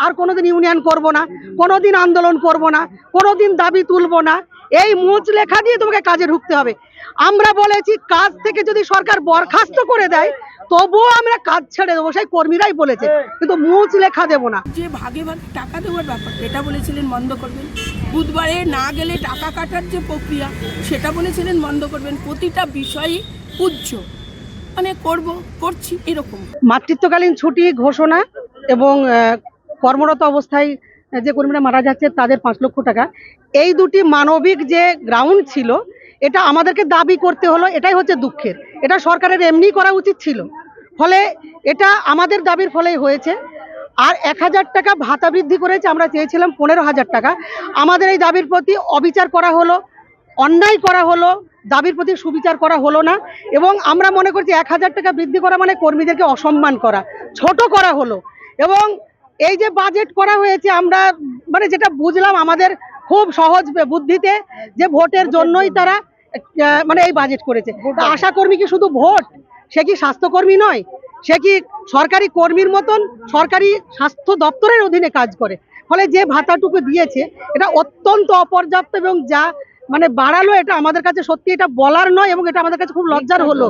আর কোনোদিন ইউনিয়ন করব না, কোনোদিন আন্দোলন করব না, কোনোদিন দাবি তুলব না। এই মুচ লেখা দিয়ে তোমাকে কাজে ঢুকতে হবে। আমরা বলেছি কাজ থেকে যদি সরকার বরখাস্ত করে দেয় তবুও আমরা কাজ ছেড়ে দেবো, সেই কর্মীরাই বলেছে, কিন্তু মুচ লেখা দেবো না। যে ভাগে ভাগে টাকা দেওয়ার ব্যাপার এটা বলেছিলেন বন্ধ করবেন, বুধবারে না গেলে টাকা কাটার যে প্রক্রিয়া সেটা বলেছিলেন বন্ধ করবেন। প্রতিটা বিষয়ই পূজ্য, মানে করছি এরকম। মাতৃত্বকালীন ছুটি ঘোষণা এবং কর্মরত অবস্থায় যে কর্মীরা মারা যাচ্ছে তাদের 5 লক্ষ টাকা, এই দুটি মানবিক যে গ্রাউন্ড ছিল এটা আমাদেরকে দাবি করতে হলো, এটাই হচ্ছে দুঃখের। এটা সরকারের এমনি করা উচিত ছিল, ফলে এটা আমাদের দাবির ফলেই হয়েছে। আর 1000 টাকা ভাতা বৃদ্ধি করেছে, আমরা চেয়েছিলাম 15,000 টাকা। আমাদের এই দাবির প্রতি অবিচার করা হলো, অন্যায় করা হলো, দাবির প্রতি সুবিচার করা হলো না। এবং আমরা মনে করছি 1000 টাকা বৃদ্ধি করা মানে কর্মীদেরকে অসম্মান করা, ছোট করা হলো। এবং এই যে বাজেট করা হয়েছে, আমরা মানে যেটা বুঝলাম আমাদের খুব সহজ বুদ্ধিতে যে ভোটের জন্যই তারা মানে এই বাজেট করেছে। আশা কর্মী কি শুধু ভোট? সে কি স্বাস্থ্যকর্মী নয়? সে কি সরকারি কর্মীর মতন সরকারি স্বাস্থ্য দপ্তরের অধীনে কাজ করে? ফলে যে ভাতাটুকু দিয়েছে এটা অত্যন্ত অপর্যাপ্ত এবং যা মানে বাড়ালো, এটা আমাদের কাছে সত্যি এটা বলার নয় এবং এটা আমাদের কাছে খুব লজ্জার হলো।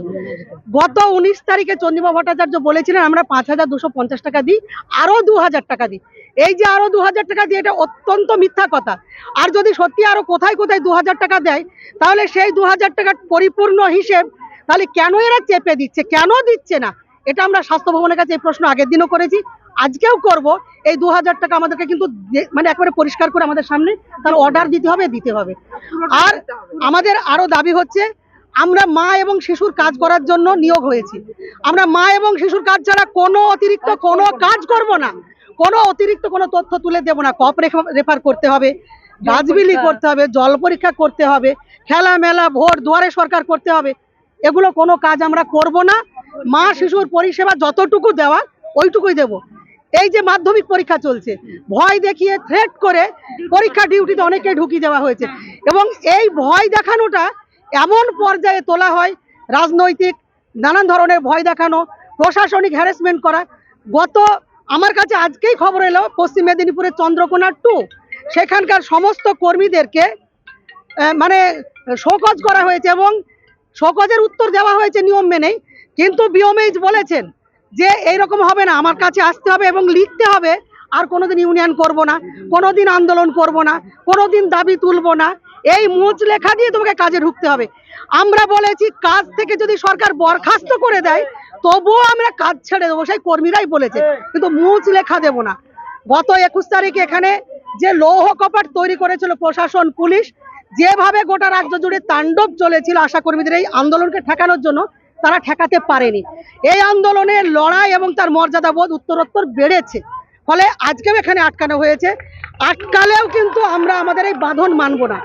গত 19 তারিখে চন্দ্রিমা ভট্টাচার্য বলেছিলেন আমরা 5,250 টাকা দিই, আরো 2,000 টাকা দিই। এই যে আরো 2,000 টাকা দিয়ে, এটা অত্যন্ত মিথ্যা কথা। আর যদি সত্যি আরো কোথায় কোথায় 2,000 টাকা দেয় তাহলে সেই 2,000 টাকার পরিপূর্ণ হিসেব তাহলে কেন এরা চেপে দিচ্ছে, কেন দিচ্ছে না? এটা আমরা স্বাস্থ্য ভবনের কাছে এই প্রশ্ন আগের দিনও করেছি, আজকেও করব। এই 2,000 টাকা আমাদেরকে কিন্তু মানে একেবারে পরিষ্কার করে আমাদের সামনে তার অর্ডার দিতে হবে। আর আমাদের আরো দাবি হচ্ছে, আমরা মা এবং শিশুর কাজ করার জন্য নিয়োগ হয়েছি। আমরা মা এবং শিশুর কাজ ছাড়া কোনো অতিরিক্ত কোনো কাজ করব না, কোনো অতিরিক্ত কোনো তথ্য তুলে দেব না। কপ রেফার করতে হবে, গাছবিলি করতে হবে, জল পরীক্ষা করতে হবে, খেলা মেলা ভোট দুয়ারে সরকার করতে হবে। এগুলো কোনো কাজ আমরা করব না। মা শিশুর পরিষেবা যতটুকু দেওয়া ওইটুকুই দেব। এই যে মাধ্যমিক পরীক্ষা চলছে, ভয় দেখিয়ে থ্রেট করে পরীক্ষা ডিউটিতে অনেকে ঢুকিয়ে দেওয়া হয়েছে এবং এই ভয় দেখানোটা এমন পর্যায়ে তোলা হয়, রাজনৈতিক নানান ধরনের ভয় দেখানো, প্রশাসনিক হ্যারাসমেন্ট করা। আমার কাছে আজকেই খবর এলো পশ্চিম মেদিনীপুরের চন্দ্রকোনা 2 সেখানকার সমস্ত কর্মীদেরকে মানে শোকজ করা হয়েছে এবং শোকজের উত্তর দেওয়া হয়েছে নিয়ম মেনেই, কিন্তু বিওমএইচ বলেছেন যে এইরকম হবে না, আমার কাছে আসতে হবে এবং লিখতে হবে আর কোনোদিন ইউনিয়ন করব না, কোনোদিন আন্দোলন করব না, কোনোদিন দাবি তুলব না। এই মুচ লেখা দিয়ে তোমাকে কাজে ঢুকতে হবে। আমরা বলেছি কাজ থেকে যদি সরকার বরখাস্ত করে দেয় তবুও আমরা কাজ ছেড়ে দেবো, সেই কর্মীরাই বলেছে, কিন্তু মুচ লেখা দেব না। গত 21 তারিখে এখানে যে লৌহ কপাট তৈরি করেছিল প্রশাসন পুলিশ, যেভাবে গোটা রাজ্য জুড়ে তাণ্ডব চলেছিল আশা কর্মীদের এই আন্দোলনকে ঠেকানোর জন্য, তারা ঠেকাতে পারেনি। এই আন্দোলনের লড়াই এবং তার মর্যাদা বোধ উত্তরোত্তর বেড়েছে, ফলে আজকেও এখানে আটকানো হয়েছে। আটকালেও কিন্তু আমরা আমাদের এই বাঁধন মানব না।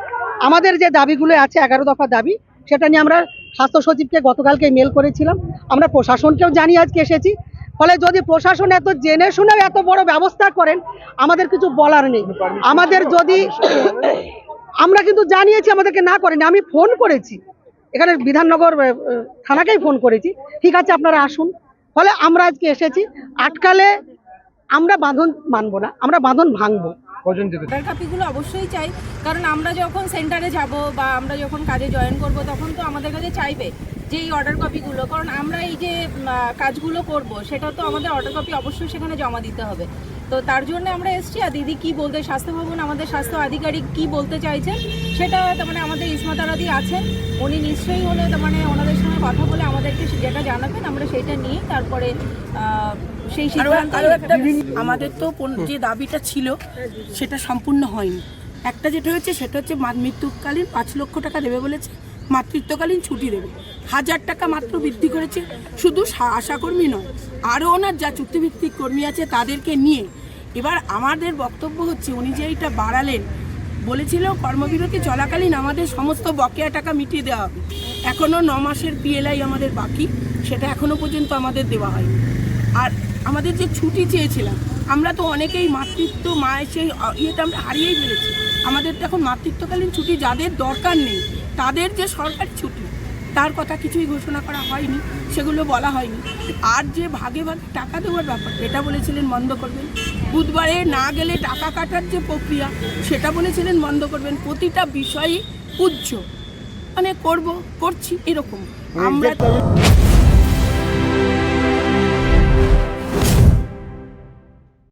আমাদের যে দাবিগুলো আছে 11 দফা দাবি, সেটা নিয়ে আমরা স্বাস্থ্য সচিবকে গতকালকে মেল করেছিলাম, আমরা প্রশাসনকেও জানিয়ে আজকে এসেছি। ফলে যদি প্রশাসন এত জেনে শুনেও এত বড় ব্যবস্থা করেন, আমাদের কিছু বলার নেই। আমাদের যদি আমরা কিন্তু জানিয়েছি, আমাদেরকে না করেনি। আমি ফোন করেছি এখানে বিধাননগর থানাকেই ফোন করেছি, ঠিক আছে আপনারা আসুন। ফলে আমরা আজকে এসেছি। আটকালে আমরা বাঁধন মানব না, আমরা বাঁধন ভাঙবো। অর্ডার কপিগুলো অবশ্যই চাই, কারণ আমরা যখন সেন্টারে যাব বা আমরা যখন কাজে জয়েন করব তখন তো আমাদের কাছে চাইবে যে এই অর্ডার কপিগুলো, কারণ আমরা এই যে কাজগুলো করব সেটা তো আমাদের অর্ডার কপি অবশ্যই সেখানে জমা দিতে হবে। তো তার জন্য আমরা এসেছি। আর দিদি কী বলতে, স্বাস্থ্য ভবন আমাদের স্বাস্থ্য আধিকারিক কি বলতে চাইছেন সেটা মানে আমাদের ইসমাতারাদি আছেন, উনি নিশ্চয়ই হলে মানে ওনাদের সঙ্গে কথা বলে আমাদেরকে যেটা জানাবেন আমরা সেইটা নিয়ে তারপরে সেই সিদ্ধান্ত। আমাদের তো যে দাবিটা ছিল সেটা সম্পূর্ণ হয়নি। একটা যেটা হচ্ছে সেটা হচ্ছে মৃত্যুকালীন 5 লক্ষ টাকা দেবে বলেছে, মাতৃত্বকালীন ছুটি দেবে, 1000 টাকা মাত্র বৃদ্ধি করেছে। শুধু আশাকর্মী নয়, আরও ওনার যা চুক্তিভিত্তিক কর্মী আছে তাদেরকে নিয়ে। এবার আমাদের বক্তব্য হচ্ছে উনি যে এইটা বাড়ালেন, বলেছিল কর্মবিরতি চলাকালীন আমাদের সমস্ত বকেয়া টাকা মিটিয়ে দেওয়া হবে। এখনও 9 মাসের পিএলআই আমাদের বাকি, সেটা এখনও পর্যন্ত আমাদের দেওয়া হয়নি। আর আমাদের যে ছুটি চেয়েছিলাম, আমরা তো অনেকেই মাতৃত্ব মায়ের সেই ইয়েটা আমরা হারিয়েই ফেলেছি। আমাদের তো এখন মাতৃত্বকালীন ছুটি যাদের দরকার নেই তাদের যে সরকারি ছুটি তার কথা কিছুই ঘোষণা করা হয়নি, সেগুলো বলা হয়নি। আর যে ভাগে ভাগে টাকা দেওয়ার ব্যাপার এটা বলেছিলেন বন্ধ করবেন, বুধবারে না গেলে টাকা কাটার যে প্রক্রিয়া সেটা বলেছিলেন বন্ধ করবেন। প্রতিটা বিষয়ই পূজ্য, মানে করছি এরকম আমরা।